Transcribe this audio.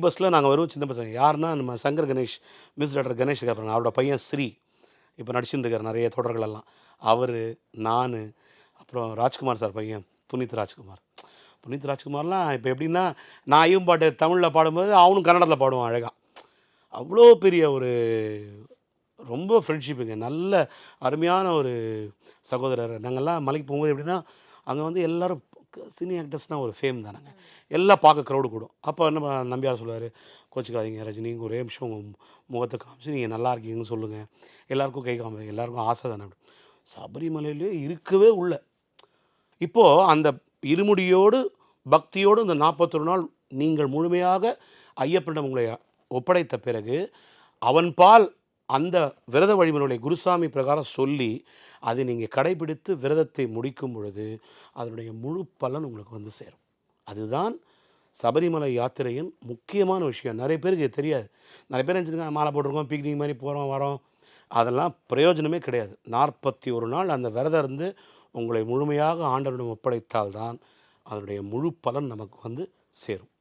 பஸ்ஸில் நாங்கள் வருவோம் சின்ன பசங்க. யாருன்னா நம்ம சங்கர் கணேஷ், மியூசிக் டைரக்டர் கணேஷ் இருக்காரு. அவரோட பையன் ஸ்ரீ இப்போ நடிச்சுட்டு இருக்காரு நிறைய தொடர்களெல்லாம். அவர், நான், அப்புறம் ராஜ்குமார் சார் பையன் புனித் ராஜ்குமார். புனித் ராஜ்குமார்லாம் இப்போ எப்படின்னா, நான் ஐயும் பாட்டு தமிழில் பாடும்போது அவனும் கன்னடத்தில் பாடுவான் அழகாக. அவ்வளோ பெரிய ஒரு ரொம்ப ஃப்ரெண்ட்ஷிப்புங்க. நல்ல அருமையான ஒரு சகோதரர். நாங்கள்லாம் மலைக்கு போகும்போது எப்படின்னா, அங்கே வந்து எல்லோரும் சினி ஆக்டர்ஸ்னால் ஒரு ஃபேம் தானேங்க. எல்லாம் பார்க்க க்ரௌடு கூடும். அப்போ என்ன நம்பியார் சொல்லுவார், கோச்சிக்காதீங்க ரஜினி, ஒரே நிமிஷம் உங்கள் முகத்தை காமிச்சு நீங்கள் நல்லா இருக்கீங்கன்னு சொல்லுங்கள், எல்லாருக்கும் கை காமிங்க, எல்லாருக்கும் ஆசை தானே. அப்படி சபரிமலையிலே இருக்கவே உள்ள இப்போது அந்த இருமுடியோடு பக்தியோடு இந்த 41 நாள் நீங்கள் முழுமையாக ஐயப்பனிடம் உங்களை ஒப்படைத்த பிறகு அவன்பால் அந்த விரத வழிமுறைகளை குருசாமி பிரகாரம் சொல்லி அதை நீங்கள் கடைபிடித்து விரதத்தை முடிக்கும் பொழுது அதனுடைய முழு பலன் உங்களுக்கு வந்து சேரும். அதுதான் சபரிமலை யாத்திரையின் முக்கியமான விஷயம். நிறைய பேருக்கு இது தெரியாது. நிறைய பேர் நினச்சிருக்காங்க மாலை போட்டிருக்கோம், பிக்னிக் மாதிரி போகிறோம் வரோம், அதெல்லாம் பிரயோஜனமே கிடையாது. 41 நாள் அந்த விரதம் இருந்து உங்களை முழுமையாக ஆண்டவரிடம் ஒப்படைத்தால்தான் அதனுடைய முழு பலன் நமக்கு வந்து சேரும்.